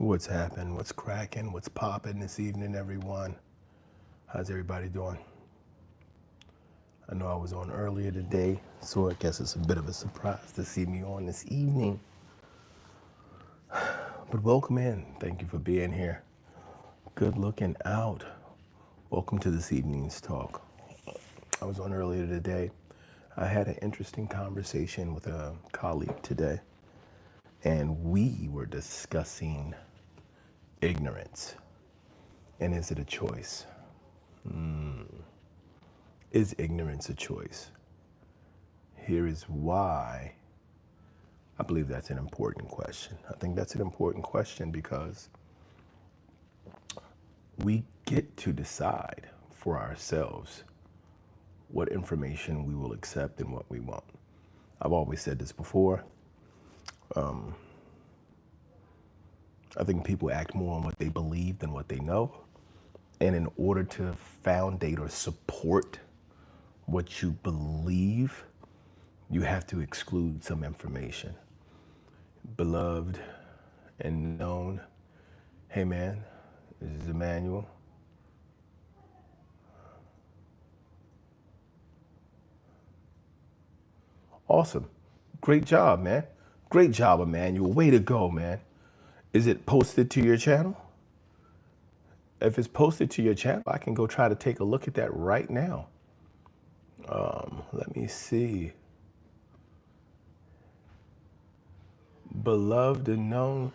What's happened? What's cracking? What's popping this evening, everyone? How's everybody doing? I know I was on earlier today, so I guess it's a bit of a surprise to see me on this evening. But welcome in. Thank you for being here. Good looking out. Welcome to this evening's talk. I was on earlier today. I had an interesting conversation with a colleague today, and we were discussing ignorance. And is it a choice? Is ignorance a choice? Here is why I believe that's an important question. I think that's an important question because we get to decide for ourselves what information we will accept and what we won't. I've always said this before. I think people act more on what they believe than what they know. And in order to foundate or support what you believe, you have to exclude some information. Beloved and known. Hey man, this is Emmanuel. Awesome. Great job, man. Great job, Emmanuel. Way to go, man. Is it posted to your channel? If it's posted to your channel, I can go try to take a look at that right now. Let me see. Beloved and known.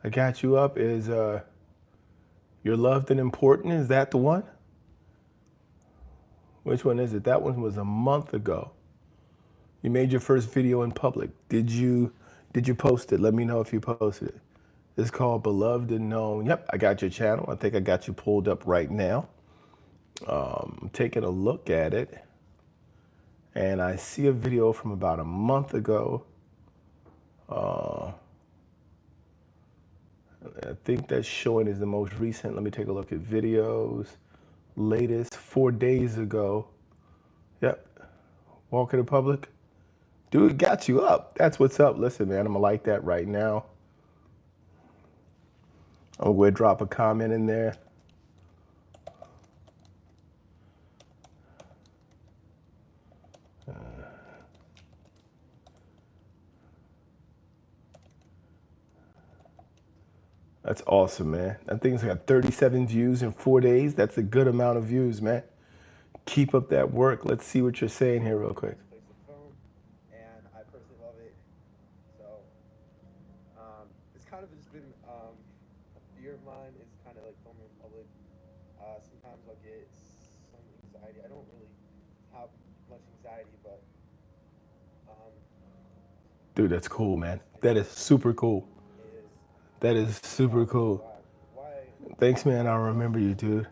I got you up. Is you're loved and important? Is that the one? Which one is it? That one was a month ago. You made your first video in public. Did you post it? Let me know if you posted it. It's called Beloved and Known. Yep, I got your channel. I think I got you pulled up right now. I'm taking a look at it, and I see a video from about a month ago. I think that's showing is the most recent. Let me take a look at videos. Latest 4 days ago. Yep. Walking in public. Dude, got you up. That's what's up. Listen, man, I'm gonna like that right now. I'm gonna drop a comment in there. That's awesome, man. That thing's got 37 views in 4 days. That's a good amount of views, man. Keep up that work. Let's see what you're saying here real quick. Plays the phone, and I personally love it. So it's kind of just been a fear of mine is kind of like filming in public. Sometimes I'll get some anxiety. I don't really have much anxiety, but dude, that's cool, man. That is super cool. That is super cool. Thanks, man. I remember you, dude.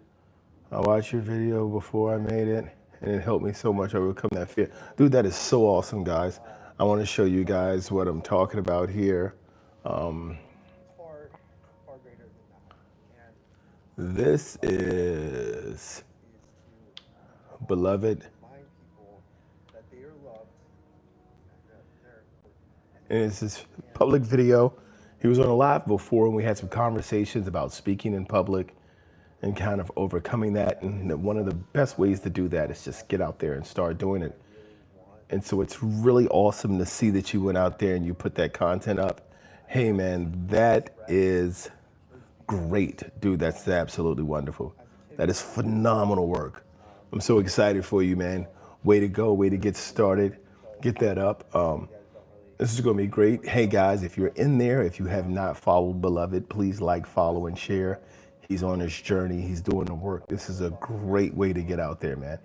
I watched your video before I made it, and it helped me so much overcome that fear. Dude, that is so awesome, guys. I want to show you guys what I'm talking about here. far greater than that. And This is Beloved, remind people that they are loved and that they're important. and it's this public video. He was on a live before, and we had some conversations about speaking in public and kind of overcoming that. And one of the best ways to do that is just get out there and start doing it. And so it's really awesome to see that you went out there and you put that content up. Hey, man, that is great. Dude, that's absolutely wonderful. That is phenomenal work. I'm so excited for you, man. Way to go. Way to get started. Get that up. This is going to be great. Hey, guys, if you're in there, if you have not followed Beloved, please like, follow, and share. He's on his journey. He's doing the work. This is a great way to get out there, man.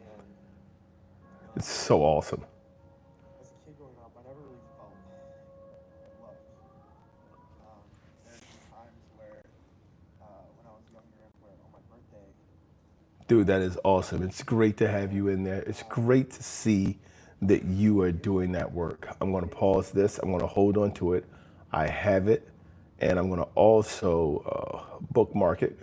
It's so awesome. As a kid growing up, I never really felt loved. There's been times where, when I was younger, where on my birthday, Dude, that is awesome. It's great to have you in there. It's great to see that you are doing that work. I'm going to pause this. I'm going to hold on to it. I have it. And I'm going to also bookmark it.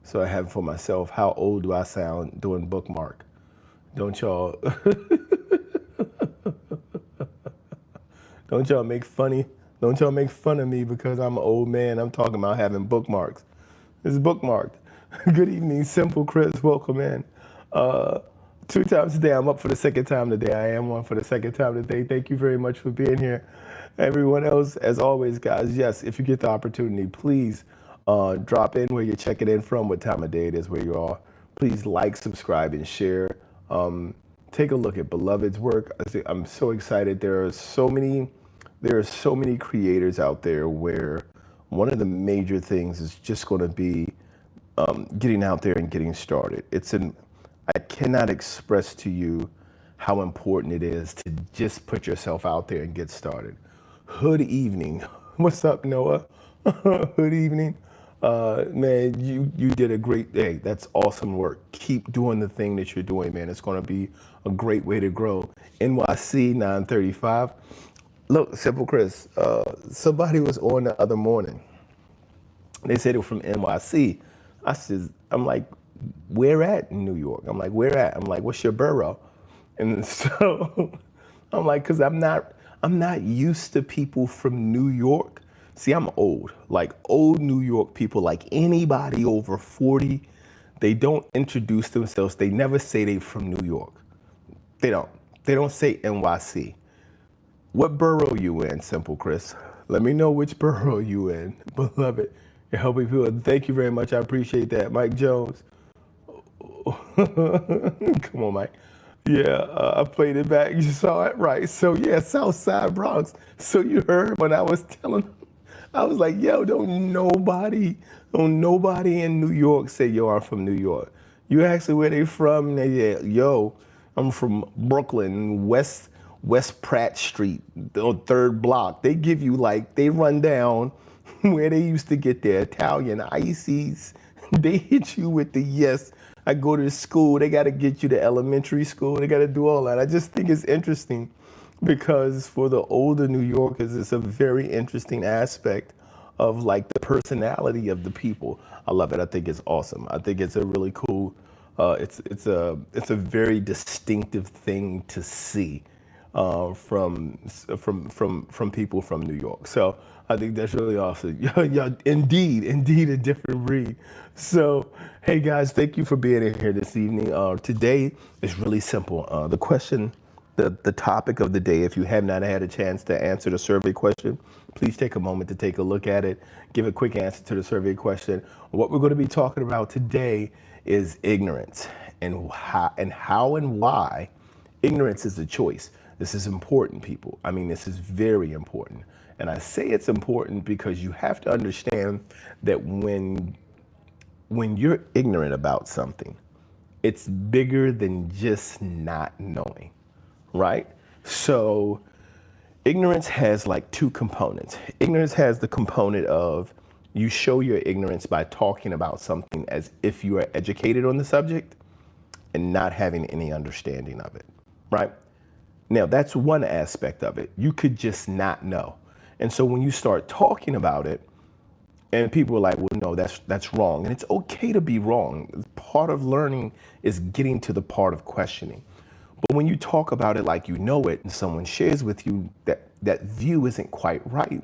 So I have for myself, how old do I sound doing bookmark? Don't y'all? Don't y'all make funny. Don't y'all make fun of me because I'm an old man. I'm talking about having bookmarks. It's bookmarked. Good evening, Simple Chris. Welcome in. Uh, 2 times today. I'm up for the second time today. I am on for the second time today. Thank you very much for being here. Everyone else, as always, guys, yes, if you get the opportunity, please drop in where you're checking in from, what time of day it is, where you are. Please like, subscribe, and share. Take a look at Beloved's work. I'm so excited. There are so many creators out there where one of the major things is just going to be getting out there and getting started. I cannot express to you how important it is to just put yourself out there and get started. Hood evening. What's up, Noah? Hood evening. Man, you did a great day. That's awesome work. Keep doing the thing that you're doing, man. It's going to be a great way to grow. NYC 935. Look, Simple Chris, somebody was on the other morning. They said they were from NYC. I'm like, where at in New York? I'm like, where at? I'm like, what's your borough? And so I'm like, because I'm not used to people from New York. See, I'm old, like old New York people, like anybody over 40, they don't introduce themselves. They never say they from New York. They don't say NYC. What borough you in, Simple Chris? Let me know which borough you in. Beloved, you're helping people. Thank you very much. I appreciate that. Mike Jones. Come on, Mike. Yeah, I played it back. You saw it, right? So yeah, Southside Bronx. So you heard when I was telling, I was like, yo, don't nobody in New York say, yo, I'm from New York. You ask them where they from, and they say, yo, I'm from Brooklyn, West Pratt Street, the third block. They give you they run down where they used to get their Italian ices. They hit you with the yes. I go to school. They got to get you to elementary school. They got to do all that. I just think it's interesting because for the older New Yorkers, it's a very interesting aspect of the personality of the people. I love it. I think it's awesome. I think it's a really cool. It's a very distinctive thing to see from people from New York. So I think that's really awesome. Yeah, indeed a different breed. So hey guys, thank you for being in here this evening. Today is really simple. The question, the topic of the day, if you have not had a chance to answer the survey question, please take a moment to take a look at it. Give a quick answer to the survey question. What we're going to be talking about today is ignorance and how and why ignorance is a choice. This is important, people. I mean, this is very important. And I say it's important because you have to understand that when you're ignorant about something, it's bigger than just not knowing, right? So ignorance has two components. Ignorance has the component of you show your ignorance by talking about something as if you are educated on the subject and not having any understanding of it, right? Now, that's one aspect of it. You could just not know. And so when you start talking about it, and people are like, well, no, that's wrong. And it's okay to be wrong. Part of learning is getting to the part of questioning. But when you talk about it like you know it, and someone shares with you that view isn't quite right,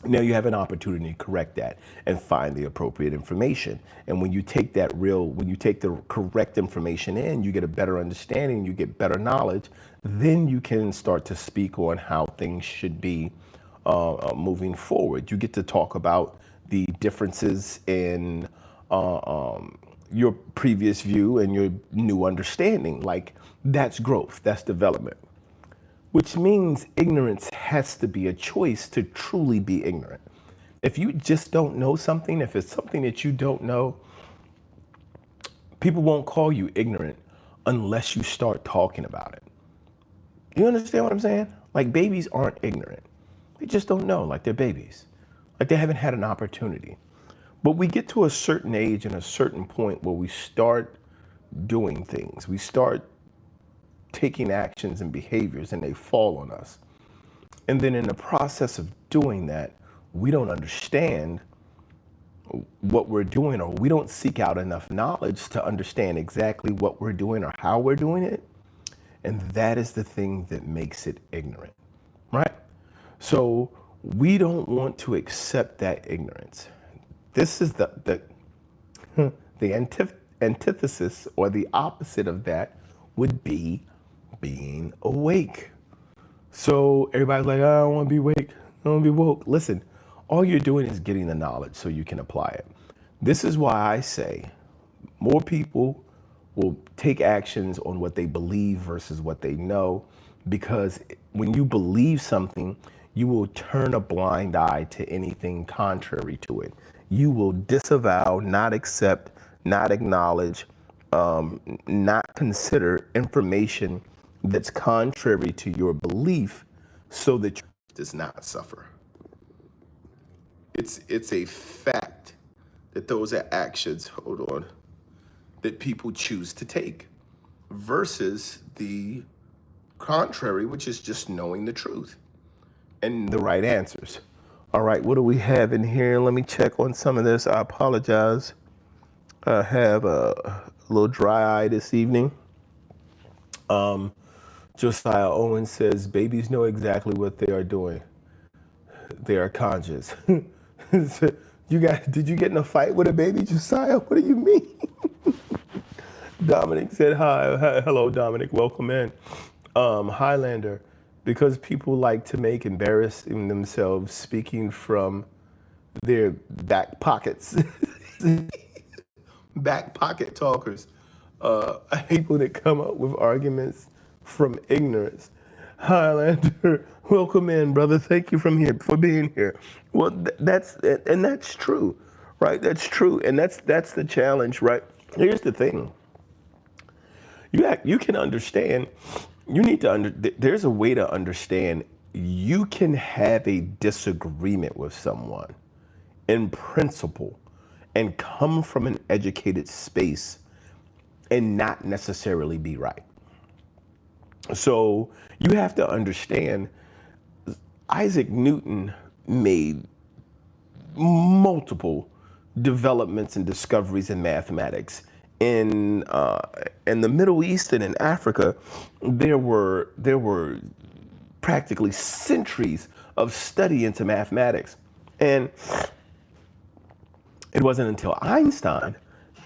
now you have an opportunity to correct that and find the appropriate information. And when you take the correct information in, you get a better understanding, you get better knowledge, then you can start to speak on how things should be moving forward. You get to talk about the differences in your previous view and your new understanding. That's growth, that's development. Which means ignorance has to be a choice to truly be ignorant. If you just don't know something, if it's something that you don't know, people won't call you ignorant unless you start talking about it. You understand what I'm saying? Babies aren't ignorant. They just don't know, they're babies. They haven't had an opportunity. But we get to a certain age and a certain point where we start doing things. We start taking actions and behaviors and they fall on us. And then in the process of doing that, we don't understand what we're doing, or we don't seek out enough knowledge to understand exactly what we're doing or how we're doing it. And that is the thing that makes it ignorant, right? So we don't want to accept that ignorance. This is the antithesis, or the opposite of that would be being awake. So everybody's like, I don't want to be awake. I don't want to be woke. Listen, all you're doing is getting the knowledge so you can apply it. This is why I say more people will take actions on what they believe versus what they know, because when you believe something, you will turn a blind eye to anything contrary to it. You will disavow, not accept, not acknowledge, not consider information that's contrary to your belief, so that you does not suffer. It's a fact that those are actions, hold on, that people choose to take, versus the contrary, which is just knowing the truth and the right answers. All right, what do we have in here? Let me check on some of this. I apologize. I have a little dry eye this evening. Josiah Owen says, babies know exactly what they are doing. They are conscious. Did you get in a fight with a baby, Josiah? What do you mean? Dominic said, hi. Hello, Dominic. Welcome in. Highlander, because people like to make embarrassing themselves speaking from their back pockets. Back pocket talkers. People that come up with arguments from ignorance. Highlander, welcome in, brother. Thank you for being here. Well, that's true, right? That's true, and that's the challenge, right? Here's the thing. You can understand. You need to There's a way to understand. You can have a disagreement with someone in principle, and come from an educated space, and not necessarily be right. So you have to understand, Isaac Newton made multiple developments and discoveries in mathematics. In the Middle East and in Africa, there were practically centuries of study into mathematics. And it wasn't until Einstein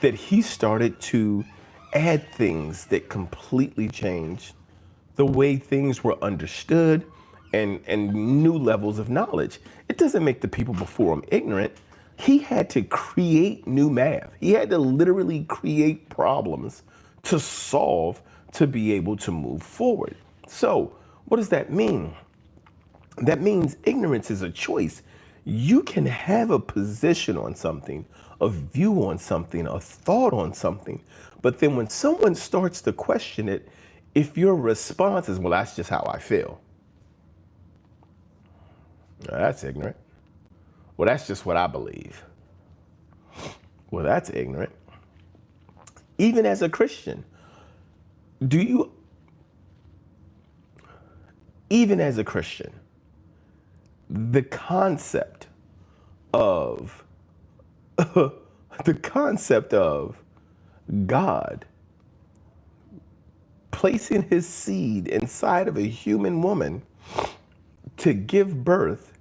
that he started to add things that completely changed the way things were understood, and new levels of knowledge. It doesn't make the people before him ignorant. He had to create new math. He had to literally create problems to solve to be able to move forward. So what does that mean? That means ignorance is a choice. You can have a position on something, a view on something, a thought on something, but then when someone starts to question it, if your response is, well, that's just how I feel. Well, that's ignorant. Well, that's just what I believe. Well, that's ignorant. Even as a Christian, even as a Christian, the concept of God placing his seed inside of a human woman to give birth,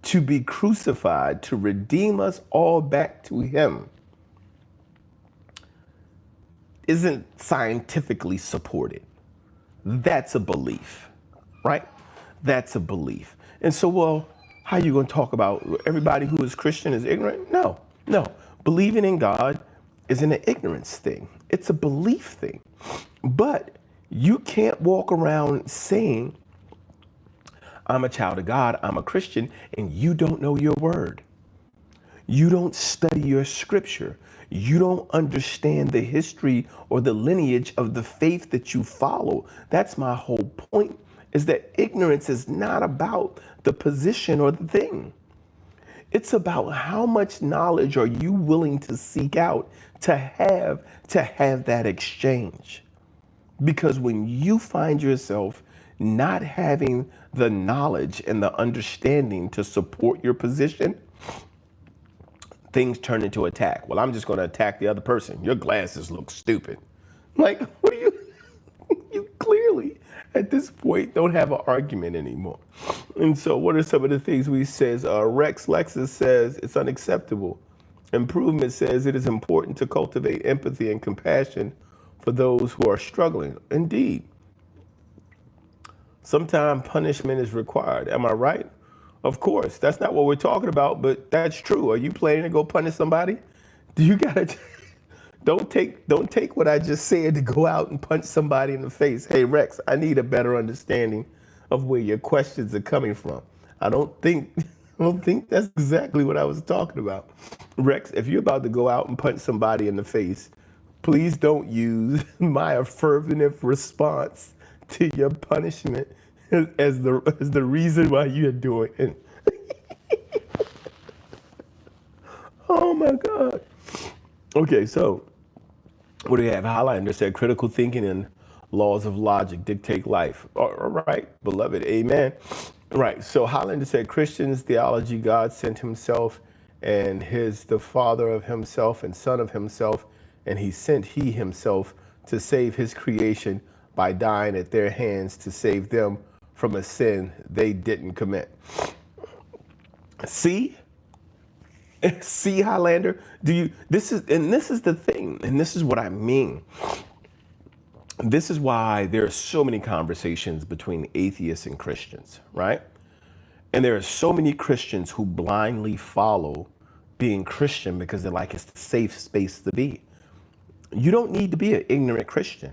to be crucified, to redeem us all back to him, isn't scientifically supported. That's a belief, right? That's a belief. And so, well, how are you going to talk about everybody who is Christian is ignorant? No. Believing in God isn't an ignorance thing. It's a belief thing. But you can't walk around saying, I'm a child of God, I'm a Christian, and you don't know your word. You don't study your scripture. You don't understand the history or the lineage of the faith that you follow. That's my whole point, is that ignorance is not about the position or the thing. It's about how much knowledge are you willing to seek out to have that exchange. Because when you find yourself not having the knowledge and the understanding to support your position, things turn into attack. Well, I'm just going to attack the other person. Your glasses look stupid. Like, you clearly at this point don't have an argument anymore. And so what are some of the things we says? Rex Lexus says it's unacceptable. Improvement says it is important to cultivate empathy and compassion for those who are struggling. Indeed, sometimes punishment is required. Am I right? Of course, that's not what we're talking about, but that's true. Are you planning to go punish somebody? Do you gotta don't take what I just said to go out and punch somebody in the face. Hey Rex, I need a better understanding of where your questions are coming from. I don't think I don't think that's exactly what I was talking about. Rex, if you're about to go out and punch somebody in the face, please don't use my affirmative response to your punishment as the reason why you're doing it. Oh my God. Okay, so what do we have? Highlander said critical thinking and laws of logic dictate life. All right, beloved, amen. Right, so Highlander said Christians theology, God sent himself and his the father of himself and son of himself, and he sent he himself to save his creation by dying at their hands to save them from a sin they didn't commit. See? See, Highlander, this is the thing, and this is what I mean. This is why there are so many conversations between atheists and Christians, right? And there are so many Christians who blindly follow being Christian because they're like, it's the safe space to be. You don't need to be an ignorant Christian.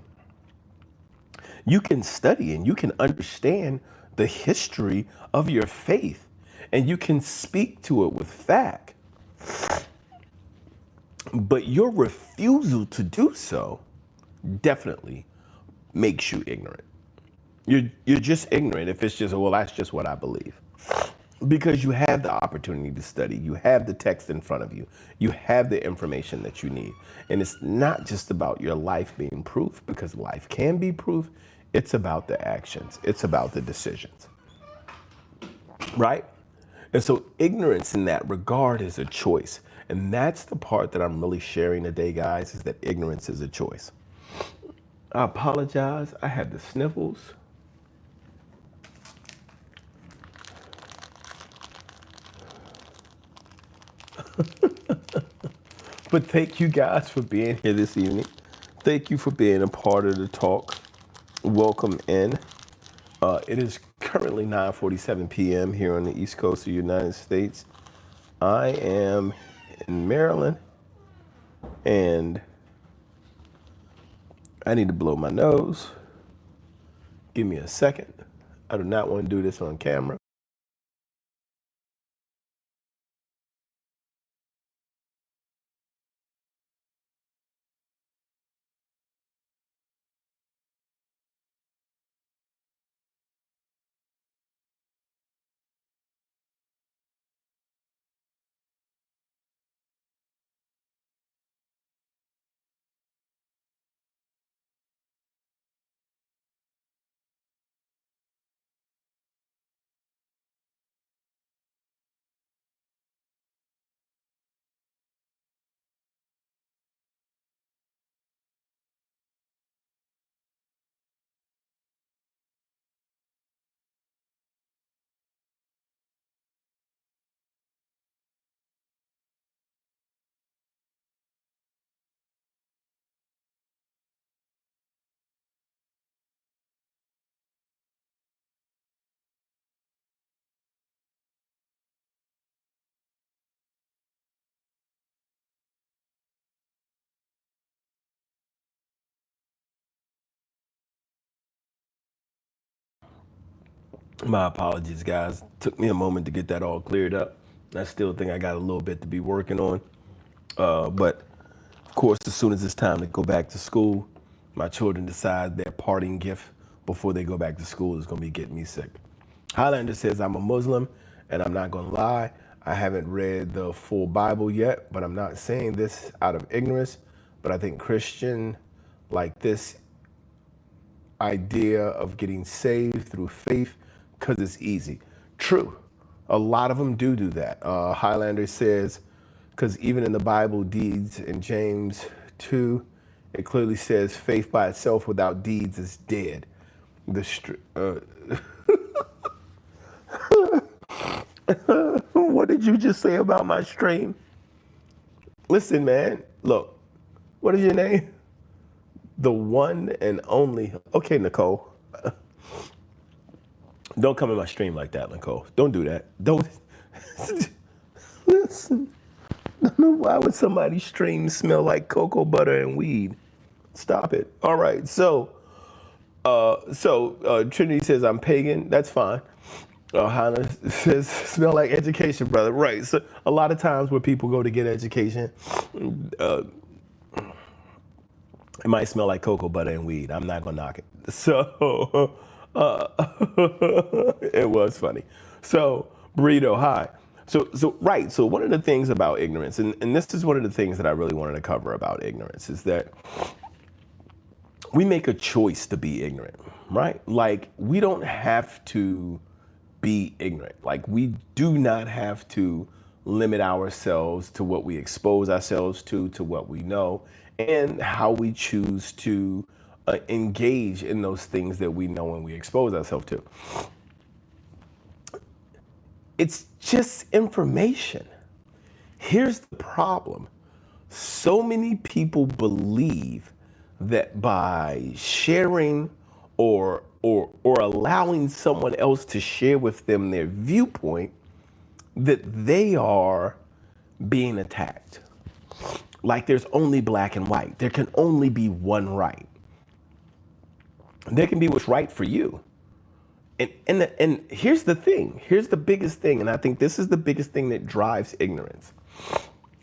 You can study and you can understand the history of your faith, and you can speak to it with fact. But your refusal to do so definitely makes you ignorant. You're just ignorant if it's just, well, that's just what I believe. Because you have the opportunity to study, you have the text in front of you, you have the information that you need. And it's not just about your life being proof, because life can be proof. It's about the actions, it's about the decisions, right? And so ignorance in that regard is a choice. And that's the part that I'm really sharing today, guys, is that ignorance is a choice. I apologize. I had the sniffles. But thank you guys for being here this evening. Thank you for being a part of the talk. Welcome in. It is currently 9:47 p.m. here on the East Coast of the United States. I am in Maryland, and I need to blow my nose. Give me a second. I do not want to do this on camera. My apologies, guys. Took me a moment to get that all cleared up. I still think I got a little bit to be working on. But of course, as soon as it's time to go back to school, my children decide their parting gift before they go back to school is going to be getting me sick. Highlander says, I'm a Muslim, and I'm not going to lie. I haven't read the full Bible yet, but I'm not saying this out of ignorance. But I think Christian like this idea of getting saved through faith because it's easy. True. A lot of them do that. Highlander says, because even in the Bible, deeds in James 2, it clearly says faith by itself without deeds is dead. What did you just say about my stream? Listen, man, look, what is your name? The one and only. Okay, Nicole. Don't come in my stream like that, Nicole. Don't do that. Don't. Listen, why would somebody's stream smell like cocoa butter and weed? Stop it. All right, so Trinity says I'm pagan. That's fine. Hannah says smell like education, brother. Right. So a lot of times where people go to get education, it might smell like cocoa butter and weed. I'm not gonna knock it. So it was funny. So burrito, hi. So one of the things about ignorance, and this is one of the things that I really wanted to cover about ignorance, is that we make a choice to be ignorant, right? Like we don't have to be ignorant. Like we do not have to limit ourselves to what we expose ourselves to what we know, and how we choose to engage in those things that we know and we expose ourselves to. It's just information. Here's the problem. So many people believe that by sharing or allowing someone else to share with them their viewpoint, that they are being attacked. Like there's only black and white. There can only be one right. There can be what's right for you. And here's the thing. Here's the biggest thing, and I think this is the biggest thing that drives ignorance.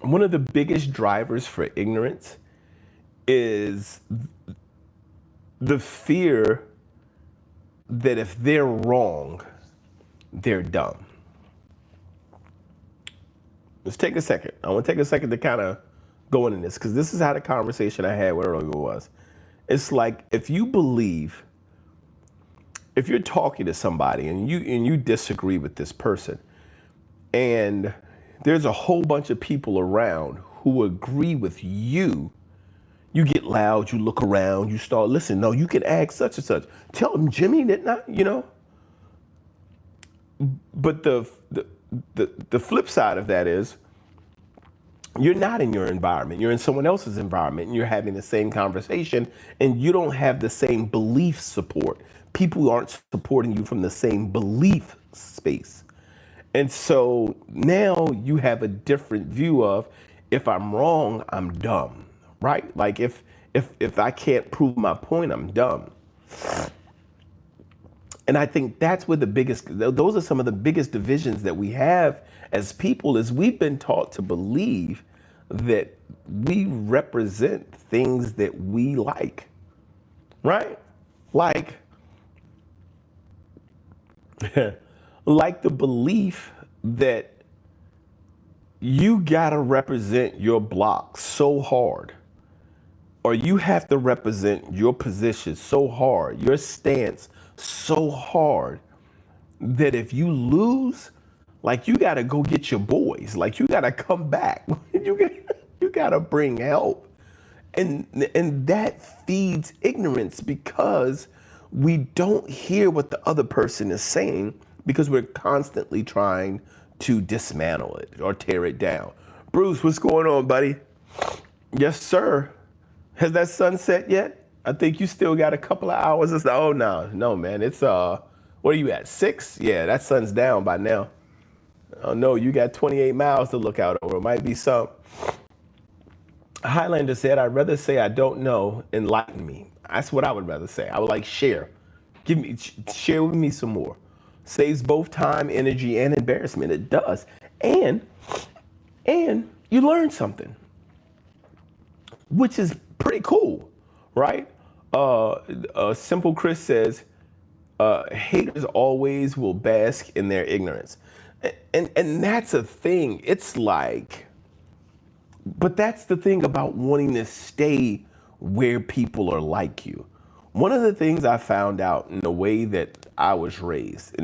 One of the biggest drivers for ignorance is the fear that if they're wrong, they're dumb. Let's take a second. I want to take a second to kind of go into this, because this is how the conversation I had with earlier was. It's like if you believe, if you're talking to somebody and you disagree with this person, and there's a whole bunch of people around who agree with you, you get loud, you look around, you start listening. No, you can ask such and such. Tell them Jimmy did not, But the flip side of that is you're not in your environment. You're in someone else's environment and you're having the same conversation and you don't have the same belief support. People aren't supporting you from the same belief space. And so now you have a different view of, if I'm wrong, I'm dumb, right? Like if I can't prove my point, I'm dumb. And I think that's where those are some of the biggest divisions that we have as people, is we've been taught to believe that we represent things that we like, right? Like the belief that you gotta represent your block so hard, or you have to represent your position so hard, your stance so hard, that if you lose, like you gotta go get your boys, like you gotta come back, you gotta bring help, and that feeds ignorance, because we don't hear what the other person is saying, because we're constantly trying to dismantle it or tear it down. Bruce, what's going on, buddy? Yes, sir. Has that sun set yet? I think you still got a couple of hours. Oh, no, man. It's, what are you at, 6? Yeah, that sun's down by now. Oh, no, you got 28 miles to look out over. It might be some. Highlander said, I'd rather say I don't know, enlighten me. That's what I would rather say. I would like share. Share with me some more. Saves both time, energy, and embarrassment. It does. And you learn something, which is pretty cool, right? Simple Chris says, haters always will bask in their ignorance. And that's a thing. It's like, but that's the thing about wanting to stay where people are like you. One of the things I found out in the way that I was raised,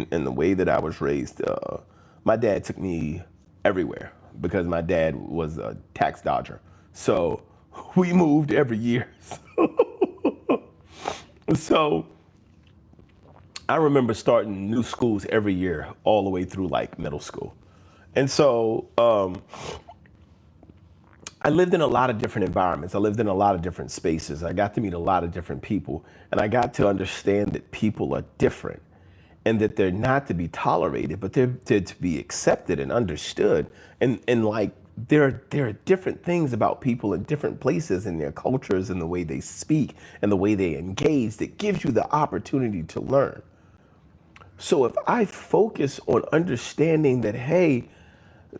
my dad took me everywhere because my dad was a tax dodger. So we moved every year. So I remember starting new schools every year, all the way through like middle school. And so I lived in a lot of different environments. I lived in a lot of different spaces. I got to meet a lot of different people, and I got to understand that people are different and that they're not to be tolerated, but they're to be accepted and understood. And like there are different things about people in different places and their cultures and the way they speak and the way they engage that gives you the opportunity to learn. So if I focus on understanding that, hey,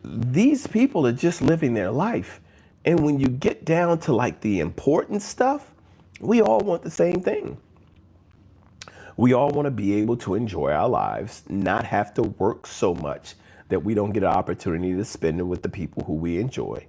these people are just living their life. And when you get down to like the important stuff, we all want the same thing. We all want to be able to enjoy our lives, not have to work so much that we don't get an opportunity to spend it with the people who we enjoy,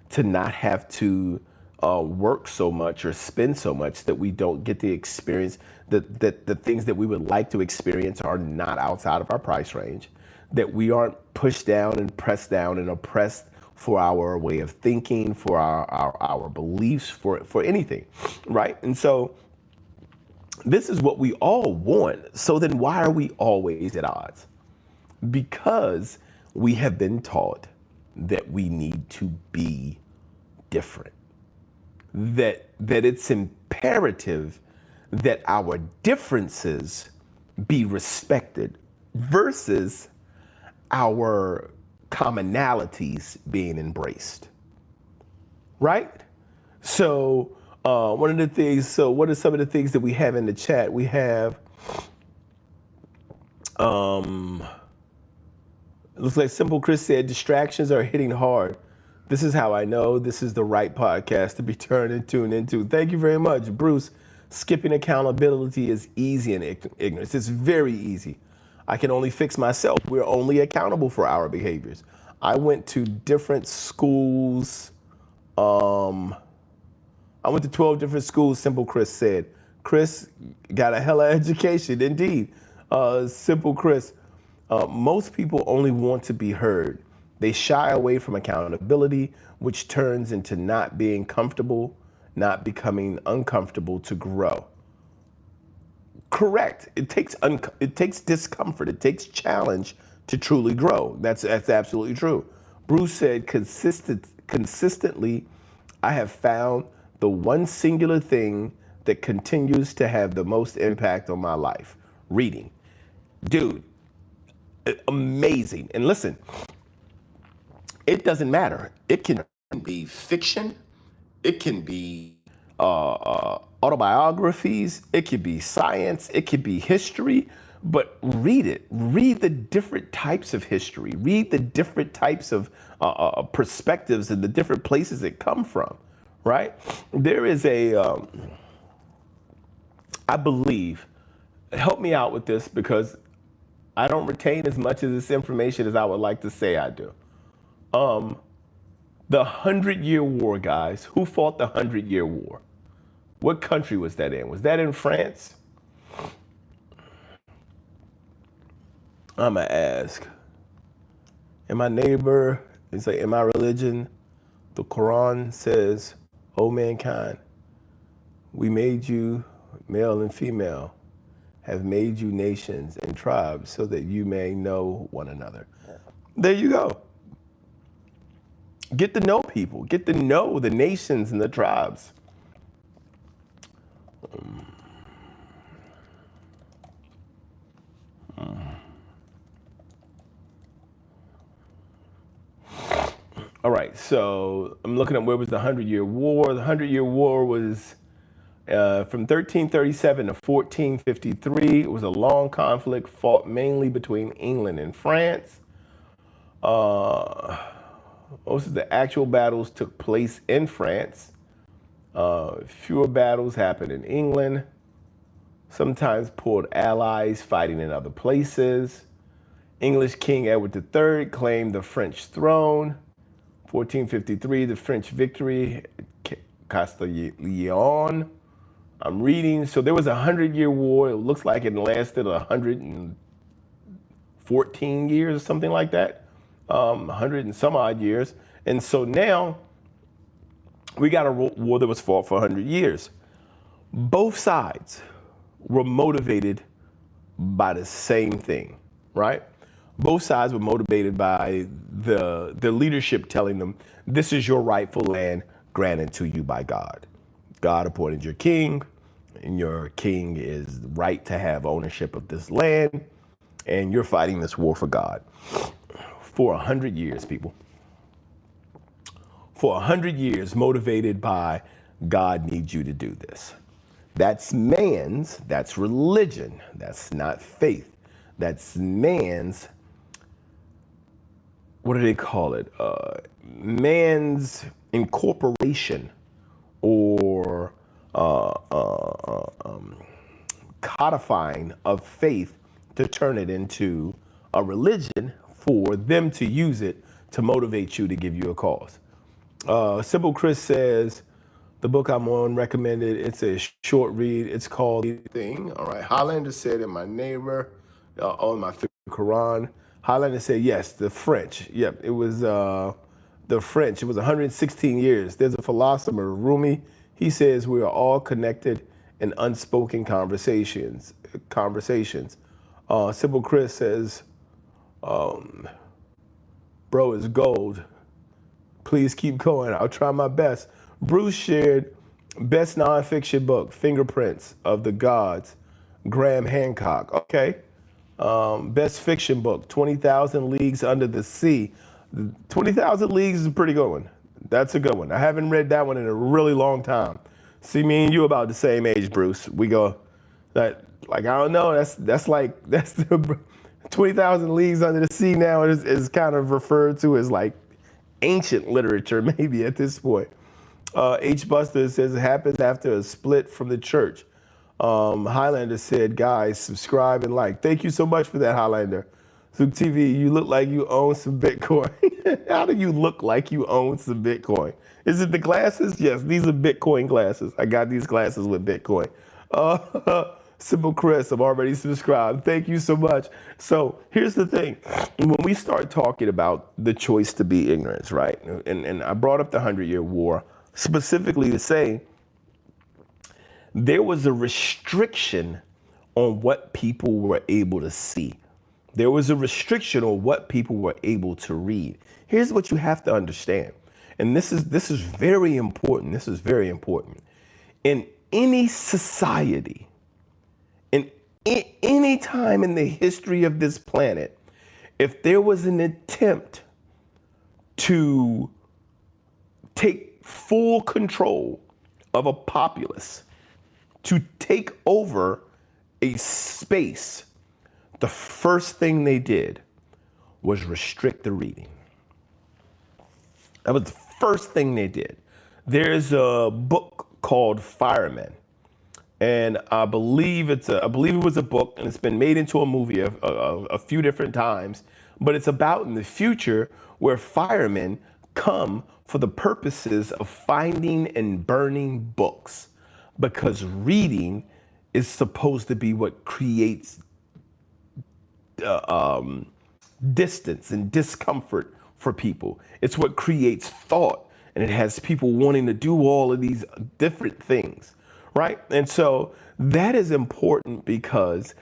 to not have to work so much or spend so much that we don't get the experience, that the things that we would like to experience are not outside of our price range, that we aren't pushed down and pressed down and oppressed for our way of thinking, for our beliefs, for anything, right? And so this is what we all want. So then why are we always at odds? Because we have been taught that we need to be different, that it's imperative that our differences be respected versus our commonalities being embraced, right? So one of the things, so what are some of the things that we have in the chat? We have, it looks like Simple Chris said, distractions are hitting hard. This is how I know this is the right podcast to be turned and tuned into. Thank you very much, Bruce. Skipping accountability is easy in ignorance. It's very easy. I can only fix myself. We're only accountable for our behaviors. I went to different schools. I went to 12 different schools, Simple Chris said. Chris got a hella education, indeed. Simple Chris, most people only want to be heard. They shy away from accountability, which turns into not being comfortable, not becoming uncomfortable to grow. Correct. It takes discomfort. It takes challenge to truly grow. That's absolutely true. Bruce said, consistently, I have found the one singular thing that continues to have the most impact on my life: reading. Dude, amazing. And listen, it doesn't matter. It can be fiction. It can be autobiographies. It could be science. It could be history. But read it. Read the different types of history. Read the different types of perspectives and the different places it come from, right? There is I believe, help me out with this because I don't retain as much of this information as I would like to say I do. The 100-Year War, guys. Who fought the 100-Year War? What country was that in? Was that in France? I'm going to ask. In my neighbor, it's like in my religion, the Quran says, O mankind, we made you male and female, have made you nations and tribes so that you may know one another. There you go. Get to know people. Get to know the nations and the tribes. All right, so I'm looking at where was the 100-Year War. The 100-Year War was from 1337 to 1453. It was a long conflict fought mainly between England and France. Most of the actual battles took place in France. Fewer battles happened in England. Sometimes pulled allies fighting in other places. English King Edward III claimed the French throne. 1453, the French victory, Castellon. I'm reading. So there was a 100-Year War. It looks like it lasted 114 years or something like that. 100 and some odd years. And so now we got a war that was fought for 100 years. Both sides were motivated by the same thing, right? Both sides were motivated by the leadership telling them, this is your rightful land granted to you by God. God appointed your king, and your king is right to have ownership of this land, and you're fighting this war for God. For 100 years, people. For 100 years, motivated by God needs you to do this. That's man's, that's religion, that's not faith. That's man's, what do they call it? Man's incorporation or codifying of faith to turn it into a religion for them to use it to motivate you to give you a cause. Simple Chris says, the book I'm on recommended, it's a short read. It's called Thing. All right. Highlander said, and my neighbor on my Quran. Highlander said, yes, the French. Yep, it was the French. It was 116 years. There's a philosopher, Rumi. He says we are all connected in unspoken conversations. Simple Chris says, bro is gold. Please keep going. I'll try my best. Bruce shared best nonfiction book, Fingerprints of the Gods, Graham Hancock. Okay. Best fiction book, 20,000 Leagues Under the Sea. 20,000 Leagues is a pretty good one. That's a good one. I haven't read that one in a really long time. See, me and you about the same age, Bruce. We go, that, like, I don't know. That's the 20,000 Leagues Under the Sea now is kind of referred to as like ancient literature, maybe at this point. H. Buster says it happens after a split from the church. Highlander said, guys, subscribe and like. Thank you so much for that, Highlander. Zook TV, you look like you own some Bitcoin. How do you look like you own some Bitcoin? Is it the glasses? Yes, these are Bitcoin glasses. I got these glasses with Bitcoin. Simple Chris, I'm already subscribed. Thank you so much. So here's the thing. When we start talking about the choice to be ignorant, right? And I brought up the 100-Year War specifically to say there was a restriction on what people were able to see. There was a restriction on what people were able to read. Here's what you have to understand. And this is very important. This is very important. In any society, in any time in the history of this planet, if there was an attempt to take full control of a populace, to take over a space, the first thing they did was restrict the reading. That was the first thing they did. There's a book called Firemen, and I believe it was a book, and it's been made into a movie a few different times. But it's about in the future where firemen come for the purposes of finding and burning books, because reading is supposed to be what creates distance and discomfort for people. It's what creates thought, and it has people wanting to do all of these different things, right? And so that is important, because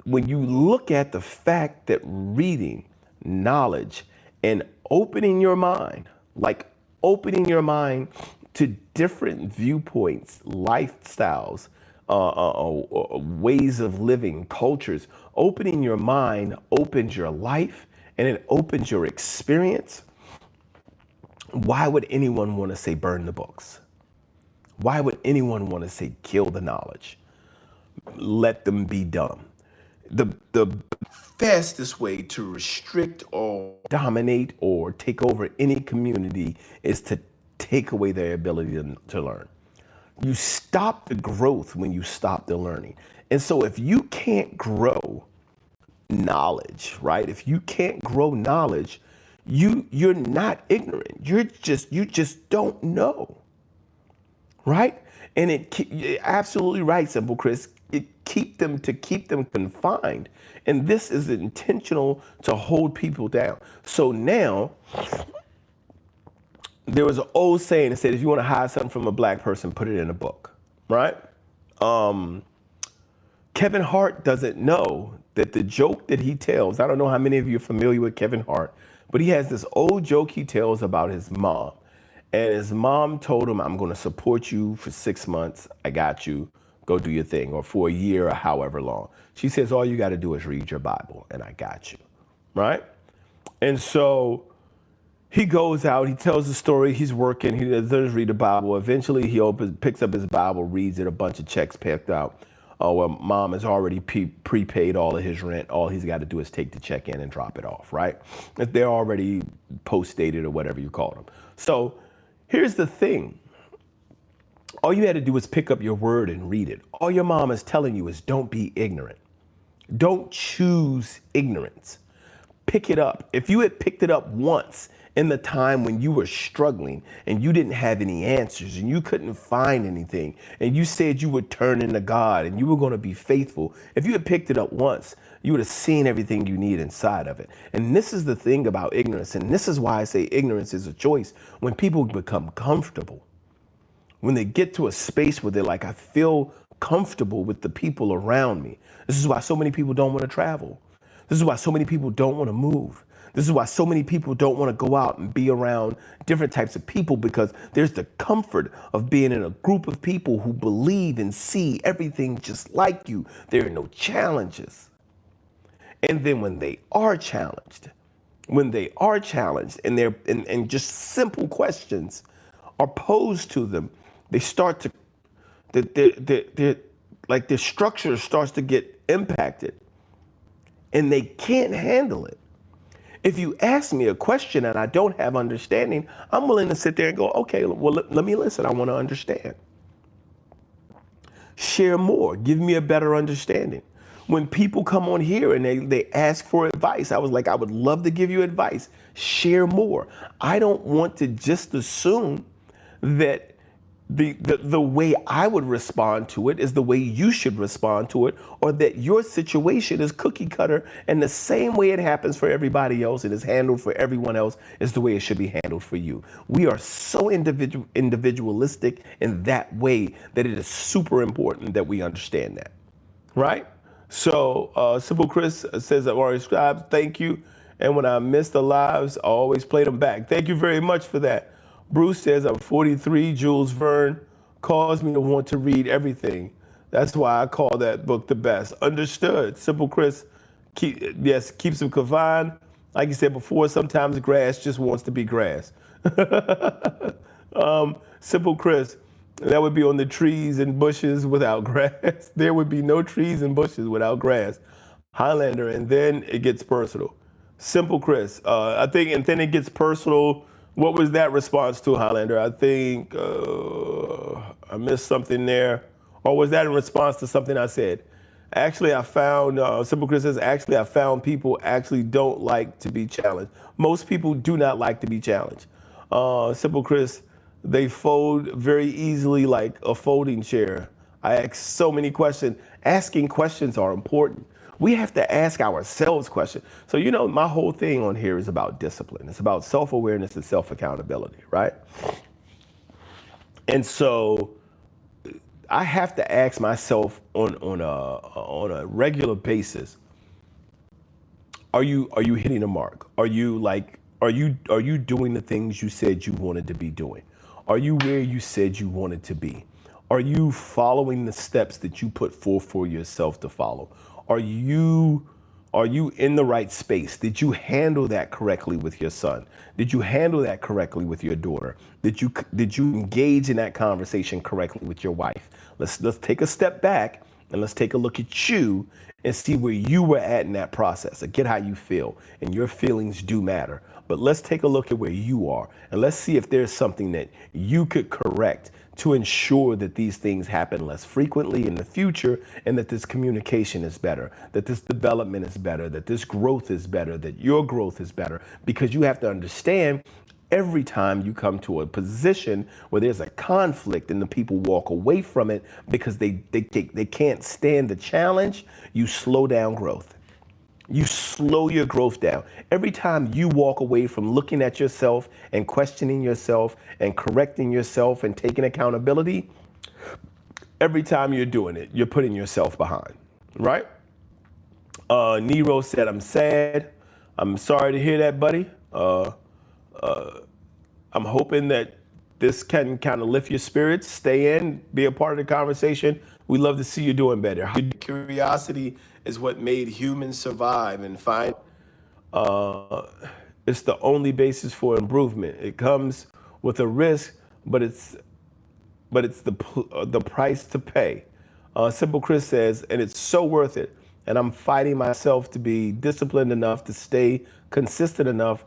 when you look at the fact that reading, knowledge, and opening your mind, like opening your mind to different viewpoints, lifestyles, ways of living, cultures, opening your mind opens your life, and it opens your experience. Why would anyone want to say burn the books? Why would anyone want to say kill the knowledge? Let them be dumb. The fastest way to restrict or dominate or take over any community is to take away their ability to learn. You stop the growth when you stop the learning. And so if you can't grow knowledge, right? If you can't grow knowledge, you're not ignorant. You just don't know, right? And you're absolutely right, Simple Chris. Keep them confined. And this is intentional to hold people down. So now, there was an old saying that said, if you want to hide something from a black person, put it in a book, right? Kevin Hart doesn't know that the joke that he tells, I don't know how many of you are familiar with Kevin Hart, but he has this old joke he tells about his mom. And his mom told him, I'm going to support you for 6 months. I got you. Go do your thing. Or for a year or however long. She says, all you got to do is read your Bible and I got you. Right? And so he goes out, he tells the story, he's working, he doesn't read the Bible. Eventually he picks up his Bible, reads it, a bunch of checks picked out. Oh, well, mom has already prepaid all of his rent. All he's got to do is take the check in and drop it off, right? If they're already post-dated or whatever you call them. So here's the thing. All you had to do was pick up your word and read it. All your mom is telling you is don't be ignorant. Don't choose ignorance. Pick it up. If you had picked it up once in the time when you were struggling and you didn't have any answers and you couldn't find anything and you said you would turn into God and you were going to be faithful, if you had picked it up once, you would have seen everything you need inside of it. And this is the thing about ignorance. And this is why I say ignorance is a choice. When people become comfortable, when they get to a space where they're like, I feel comfortable with the people around me. This is why so many people don't want to travel. This is why so many people don't want to move. This is why so many people don't want to go out and be around different types of people, because there's the comfort of being in a group of people who believe and see everything just like you. There are no challenges. And then when they are challenged, and and just simple questions are posed to them, they start to, like their structure starts to get impacted and they can't handle it. If you ask me a question and I don't have understanding, I'm willing to sit there and go, okay, well, let me listen. I want to understand. Share more. Give me a better understanding. When people come on here and they ask for advice, I was like, I would love to give you advice. Share more. I don't want to just assume that the way I would respond to it is the way you should respond to it, or that your situation is cookie cutter and the same way it happens for everybody else and is handled for everyone else is the way it should be handled for you. We are so individualistic in that way that it is super important that we understand that, right? So Simple Chris says, I've already subscribed, thank you. And when I miss the lives, I always play them back. Thank you very much for that. Bruce says, I'm 43. Jules Verne caused me to want to read everything. That's why I call that book the best. Understood. Simple Chris, keeps him confined. Like you said before, sometimes grass just wants to be grass. Simple Chris, that would be on the trees and bushes without grass. There would be no trees and bushes without grass. Highlander, and then it gets personal. Simple Chris, I think, and then it gets personal. What was that response to, Highlander? I think I missed something there. Or was that in response to something I said? Actually, I found, Simple Chris says, actually, I found people actually don't like to be challenged. Most people do not like to be challenged. Simple Chris, they fold very easily like a folding chair. I ask so many questions. Asking questions are important. We have to ask ourselves questions. So, my whole thing on here is about discipline. It's about self-awareness and self-accountability, right? And so I have to ask myself on a regular basis, are you hitting a mark? Are you doing the things you said you wanted to be doing? Are you where you said you wanted to be? Are you following the steps that you put forth for yourself to follow? Are you in the right space? Did you handle that correctly with your son? Did you handle that correctly with your daughter? Did you engage in that conversation correctly with your wife? Let's take a step back and let's take a look at you and see where you were at in that process. I get how you feel, and your feelings do matter. But let's take a look at where you are, and let's see if there's something that you could correct to ensure that these things happen less frequently in the future, and that this communication is better, that this development is better, that this growth is better, that your growth is better. Because you have to understand, every time you come to a position where there's a conflict and the people walk away from it because they can't stand the challenge, you slow down growth. You slow your growth down. Every time you walk away from looking at yourself and questioning yourself and correcting yourself and taking accountability, every time you're doing it, you're putting yourself behind. right? Nero said, I'm sad. I'm sorry to hear that, buddy. I'm hoping that this can kind of lift your spirits. Stay in, be a part of the conversation. We love to see you doing better. Curiosity is what made humans survive and find it's the only basis for improvement. It comes with a risk, but it's the price to pay. Simple Chris says, and it's so worth it. And I'm fighting myself to be disciplined enough to stay consistent enough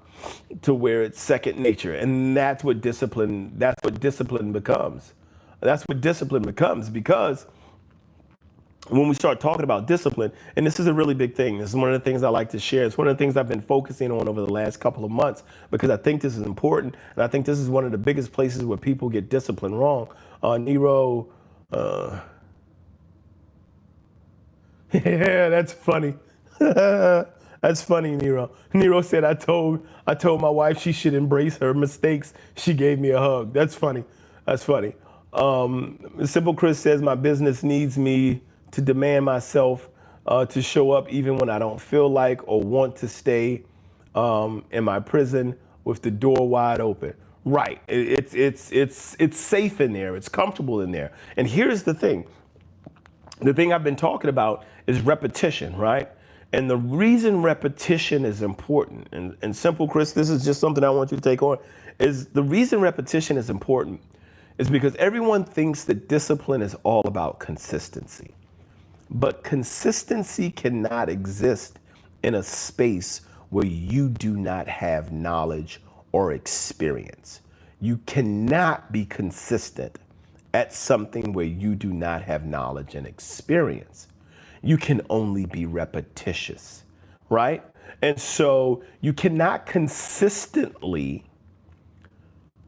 to where it's second nature. And that's what discipline becomes. That's what discipline becomes, because when we start talking about discipline, and this is a really big thing. This is one of the things I like to share. It's one of the things I've been focusing on over the last couple of months, because I think this is important. And I think this is one of the biggest places where people get discipline wrong. Nero, yeah, that's funny. That's funny, Nero. Nero said, I told my wife she should embrace her mistakes. She gave me a hug. That's funny. That's funny. Simple Chris says, my business needs me to demand myself to show up even when I don't feel like or want to stay in my prison with the door wide open. Right. It's safe in there. It's comfortable in there. And here's the thing. The thing I've been talking about is repetition, right? And the reason repetition is important, and Simple Chris, this is just something I want you to take on, is the reason repetition is important is because everyone thinks that discipline is all about consistency. But consistency cannot exist in a space where you do not have knowledge or experience. You cannot be consistent at something where you do not have knowledge and experience. You can only be repetitious, right? And so you cannot consistently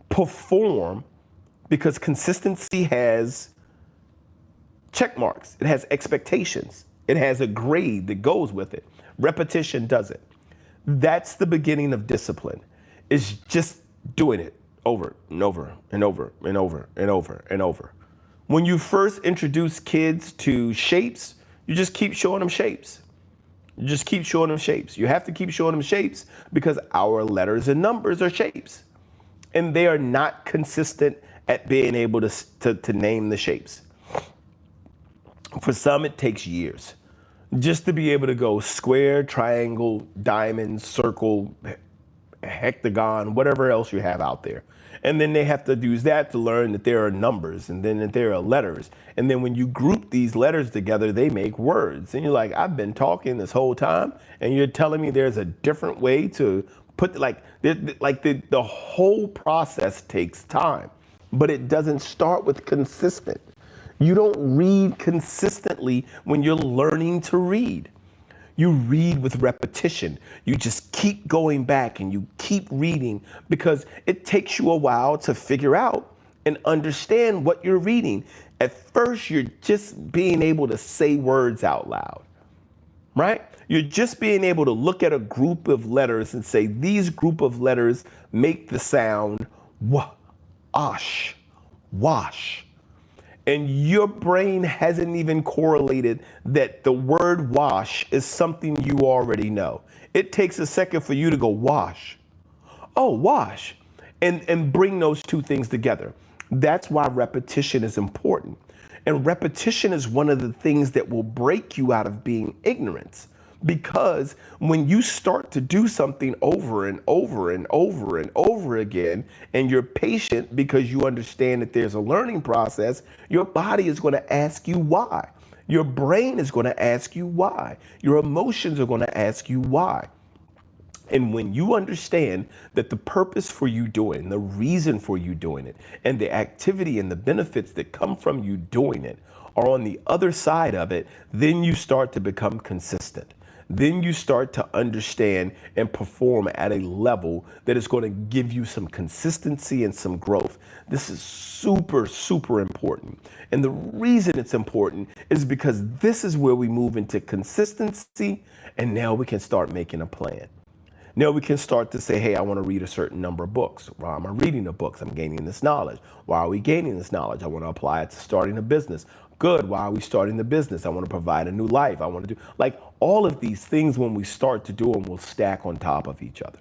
perform, because consistency has check marks. It has expectations. It has a grade that goes with it. Repetition doesn't. That's the beginning of discipline. It's just doing it over and over and over and over and over and over. When you first introduce kids to shapes, you just keep showing them shapes. You just keep showing them shapes. You have to keep showing them shapes because our letters and numbers are shapes. And they are not consistent at being able to name the shapes. For some, it takes years just to be able to go square, triangle, diamond, circle, hectagon, whatever else you have out there. And then they have to use that to learn that there are numbers, and then that there are letters. And then when you group these letters together, they make words. And you're like, I've been talking this whole time, and you're telling me there's a different way to put, the whole process takes time, but it doesn't start with consistent. You don't read consistently when you're learning to read. You read with repetition. You just keep going back and you keep reading, because it takes you a while to figure out and understand what you're reading. At first, you're just being able to say words out loud, right? You're just being able to look at a group of letters and say, these group of letters make the sound wash, wash. And your brain hasn't even correlated that the word wash is something you already know. It takes a second for you to go wash. Oh, wash. And bring those two things together. That's why repetition is important. And repetition is one of the things that will break you out of being ignorant. Because when you start to do something over and over and over and over again, and you're patient because you understand that there's a learning process, your body is going to ask you why. Your brain is going to ask you why. Your emotions are going to ask you why. And when you understand that the purpose for you doing, the reason for you doing it, and the activity and the benefits that come from you doing it are on the other side of it, then you start to become consistent. Then you start to understand and perform at a level that is going to give you some consistency and some growth. This is super, super important. And the reason it's important is because this is where we move into consistency, and now we can start making a plan. Now we can start to say, hey, I want to read a certain number of books. Why am I reading the books? I'm gaining this knowledge. Why are we gaining this knowledge? I want to apply it to starting a business. Good. Why are we starting the business? I want to provide a new life. I want to do like all of these things. When we start to do them, will stack on top of each other.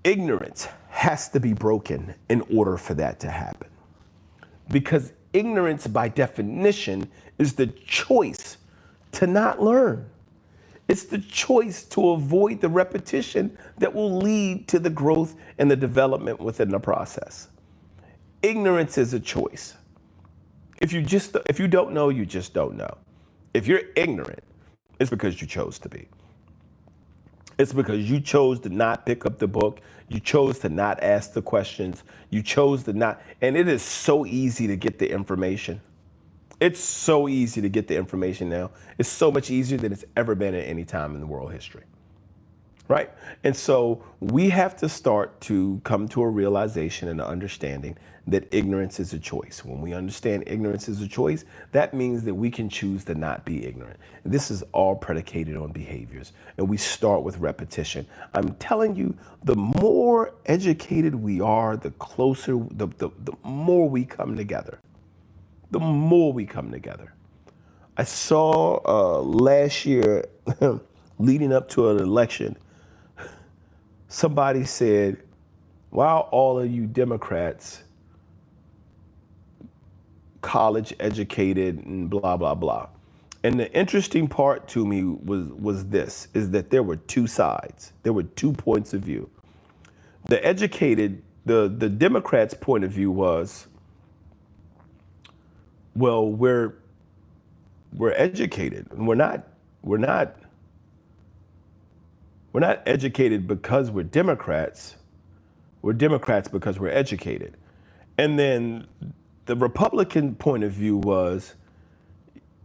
Ignorance has to be broken in order for that to happen. Because ignorance, by definition, is the choice to not learn. It's the choice to avoid the repetition that will lead to the growth and the development within the process. Ignorance is a choice. If you don't know, you just don't know. If you're ignorant, it's because you chose to be. It's because you chose to not pick up the book. You chose to not ask the questions. You chose to not, and it is so easy to get the information. It's so easy to get the information now. It's so much easier than it's ever been at any time in the world history. Right? And so we have to start to come to a realization and an understanding that ignorance is a choice. When we understand ignorance is a choice, that means that we can choose to not be ignorant. This is all predicated on behaviors, and we start with repetition. I'm telling you, the more educated we are, the closer, the more we come together. The more we come together. I saw last year, leading up to an election, somebody said, "Why are all of you Democrats college educated and blah, blah, blah?" And the interesting part to me was this, is that there were two sides. There were 2 points of view. The educated, the Democrats' point of view was, well, we're educated, and we're not educated because we're Democrats. We're Democrats because we're educated. And then the Republican point of view was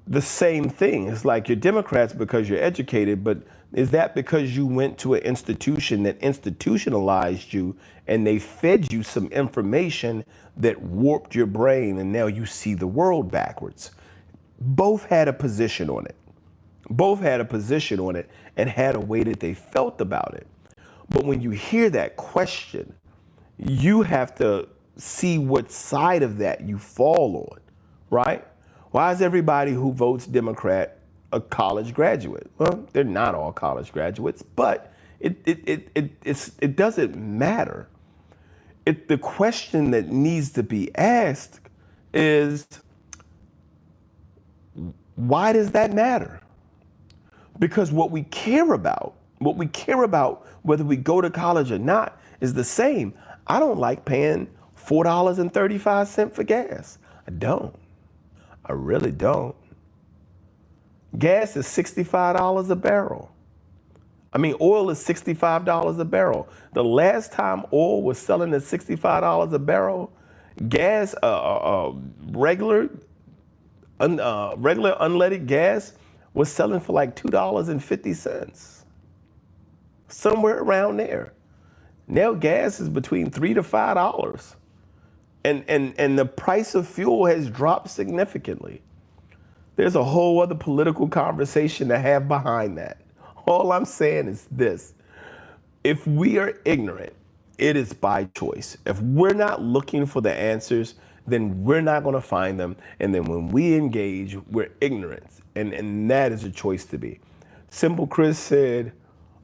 the same thing. It's like, you're Democrats because you're educated, but is that because you went to an institution that institutionalized you and they fed you some information that warped your brain and now you see the world backwards? Both had a position on it. Both had a position on it and had a way that they felt about it. But when you hear that question, you have to see what side of that you fall on, right? Why is everybody who votes Democrat a college graduate? Well, they're not all college graduates, but it doesn't matter. The question that needs to be asked is, why does that matter? Because what we care about, whether we go to college or not, is the same. I don't like paying $4.35 for gas. I don't. I really don't. Gas is $65 a barrel. I mean, oil is $65 a barrel. The last time oil was selling at $65 a barrel, gas, regular unleaded gas was selling for like $2.50, somewhere around there. Now gas is between $3 to $5, and the price of fuel has dropped significantly. There's a whole other political conversation to have behind that. All I'm saying is this: if we are ignorant, it is by choice. If we're not looking for the answers, then we're not going to find them. And then when we engage, we're ignorant. And that is a choice to be. Simple Chris said,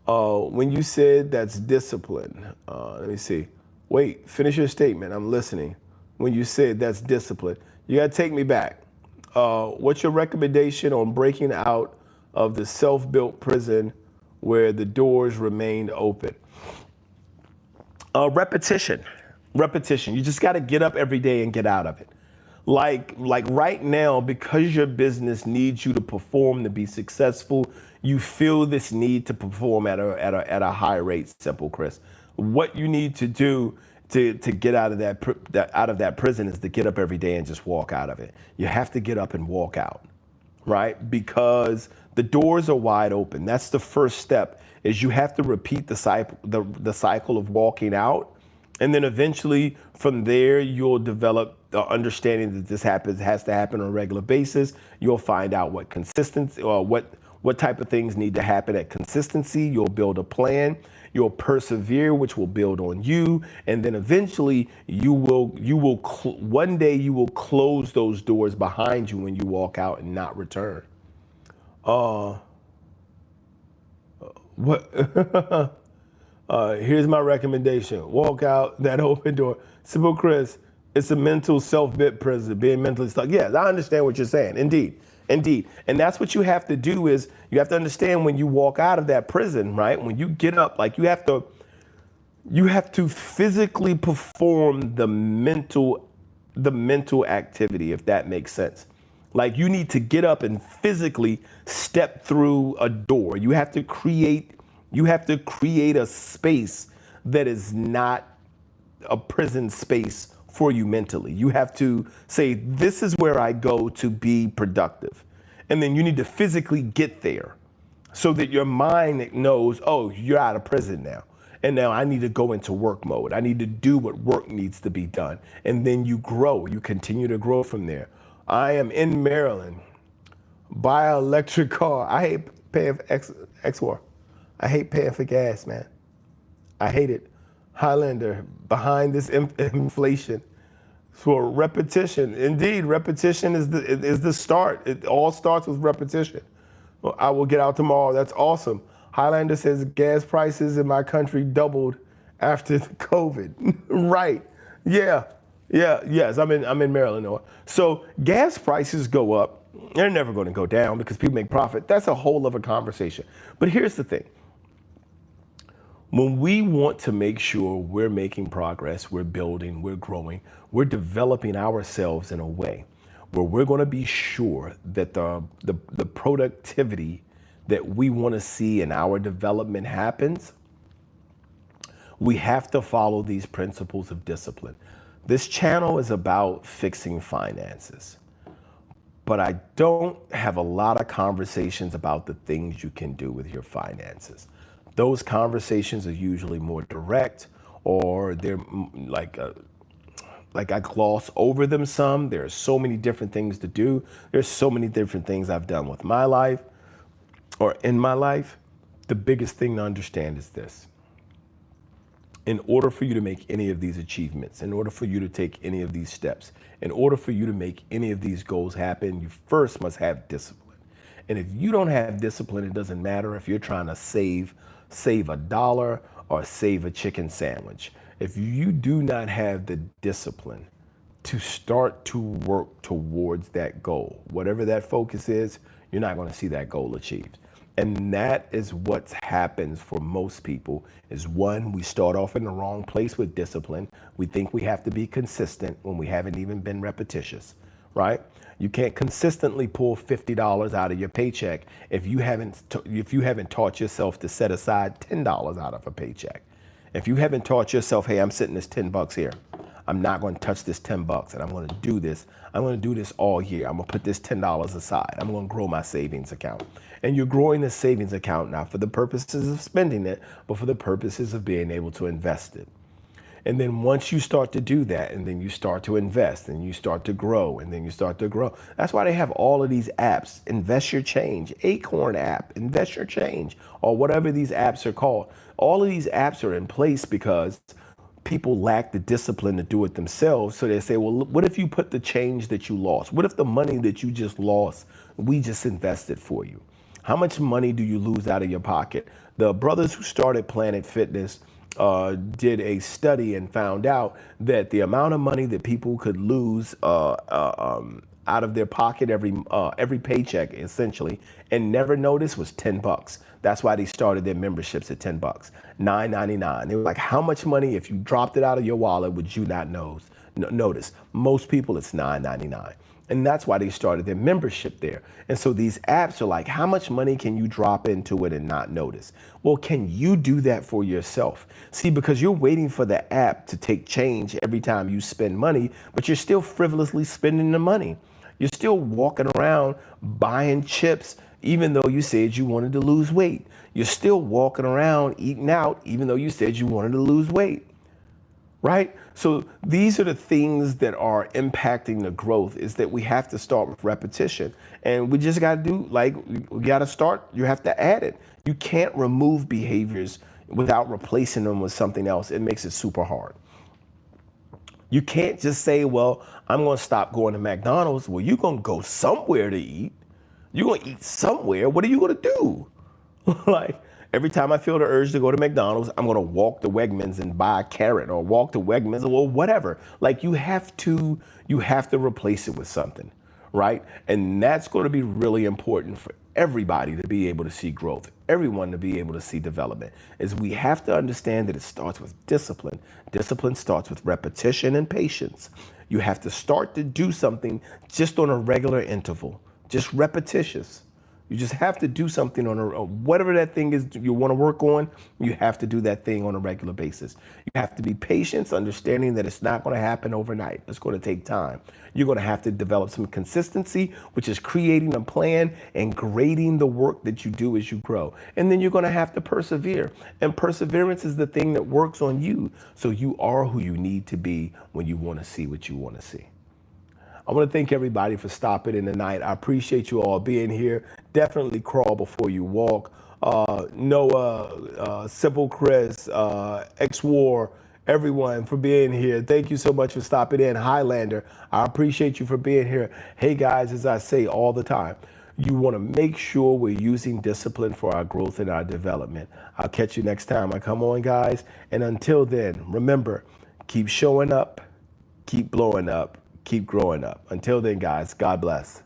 when you said that's discipline, let me see. Wait, finish your statement. I'm listening. When you said that's discipline, you got to take me back. What's your recommendation on breaking out of the self-built prison where the doors remained open? Repetition. You just got to get up every day and get out of it. Like right now, because your business needs you to perform to be successful, you feel this need to perform at a high rate. Simple Chris. What you need to do to get out of that prison is to get up every day and just walk out of it. You have to get up and walk out, right? Because the doors are wide open. That's the first step. Is you have to repeat the cycle of walking out. And then eventually from there, you'll develop the understanding that this has to happen on a regular basis. You'll find out what consistency or what what type of things need to happen at consistency. You'll build a plan. You'll persevere, which will build on you, and then eventually one day you will close those doors behind you when you walk out and not return. What? Here's my recommendation: walk out that open door. Simple, Chris. It's a mental self-bit prison, being mentally stuck. Yes, I understand what you're saying. Indeed. Indeed. And that's what you have to do is you have to understand when you walk out of that prison, right? When you get up, like you have to physically perform the mental activity, if that makes sense. Like you need to get up and physically step through a door. You have to create a space that is not a prison space for you mentally. You have to say, this is where I go to be productive. And then you need to physically get there so that your mind knows, oh, you're out of prison now. And now I need to go into work mode. I need to do what work needs to be done. And then you grow, you continue to grow from there. I am in Maryland. Buy an electric car. I hate paying for X4. I hate paying for gas, man. I hate it. Highlander, behind this inflation. For repetition. Indeed, repetition is the start. It all starts with repetition. Well, I will get out tomorrow. That's awesome. Highlander says gas prices in my country doubled after COVID. Right. Yeah. Yes. I'm in Maryland. So gas prices go up. They're never going to go down because people make profit. That's a whole other conversation. But here's the thing. When we want to make sure we're making progress, we're building, we're growing, we're developing ourselves in a way where we're going to be sure that the productivity that we want to see in our development happens, we have to follow these principles of discipline. This channel is about fixing finances, but I don't have a lot of conversations about the things you can do with your finances. Those conversations are usually more direct, or they're like I gloss over them some. There are so many different things to do. There's so many different things I've done with my life or in my life. The biggest thing to understand is this. In order for you to make any of these achievements, in order for you to take any of these steps, in order for you to make any of these goals happen, you first must have discipline. And if you don't have discipline, it doesn't matter if you're trying to save $1 or save a chicken sandwich. If you do not have the discipline to start to work towards that goal, whatever that focus is, you're not going to see that goal achieved. And that is what happens for most people is one, we start off in the wrong place with discipline. We think we have to be consistent when we haven't even been repetitious, right? You can't consistently pull $50 out of your paycheck if you haven't taught yourself to set aside $10 out of a paycheck. If you haven't taught yourself, hey, I'm sitting this $10 here. I'm not going to touch this $10 and I'm going to do this. I'm going to do this all year. I'm going to put this $10 aside. I'm going to grow my savings account. And you're growing the savings account not for the purposes of spending it, but for the purposes of being able to invest it. And then once you start to do that, and then you start to invest, and you start to grow, and then you start to grow. That's why they have all of these apps. Invest Your Change, Acorn app, Invest Your Change, or whatever these apps are called. All of these apps are in place because people lack the discipline to do it themselves. So they say, well, what if you put the change that you lost? What if the money that you just lost, we just invested for you? How much money do you lose out of your pocket? The brothers who started Planet Fitness did a study and found out that the amount of money that people could lose out of their pocket every paycheck, essentially, and never notice was $10. That's why they started their memberships at $10, $9.99. They were like, how much money, if you dropped it out of your wallet, would you not notice? Most people, it's $9.99. And that's why they started their membership there. And so these apps are like, how much money can you drop into it and not notice? Well, can you do that for yourself? See, because you're waiting for the app to take change every time you spend money, but you're still frivolously spending the money. You're still walking around buying chips, even though you said you wanted to lose weight. You're still walking around eating out, even though you said you wanted to lose weight. right? So these are the things that are impacting the growth, is that we have to start with repetition. And we just got to do, like, we got to start, you have to add it. You can't remove behaviors without replacing them with something else. It makes it super hard. You can't just say, well, I'm going to stop going to McDonald's. Well, you're going to go somewhere to eat. You're going to eat somewhere. What are you going to do? Like, every time I feel the urge to go to McDonald's, I'm going to walk to Wegmans and buy a carrot, or walk to Wegmans or whatever. Like, you have to replace it with something, right? And that's going to be really important for everybody to be able to see growth, everyone to be able to see development. Is we have to understand that it starts with discipline. Discipline starts with repetition and patience. You have to start to do something just on a regular interval, just repetitious. You just have to do something on whatever that thing is you want to work on. You have to do that thing on a regular basis. You have to be patient, understanding that it's not going to happen overnight. It's going to take time. You're going to have to develop some consistency, which is creating a plan and grading the work that you do as you grow. And then you're going to have to persevere. And perseverance is the thing that works on you, so you are who you need to be when you want to see what you want to see. I want to thank everybody for stopping in tonight. I appreciate you all being here. Definitely crawl before you walk. Noah, Simple Chris, X-War, everyone for being here. Thank you so much for stopping in. Highlander, I appreciate you for being here. Hey guys, as I say all the time, you want to make sure we're using discipline for our growth and our development. I'll catch you next time I come on, guys. And until then, remember, keep showing up, keep blowing up, keep growing up. Until then, guys, God bless.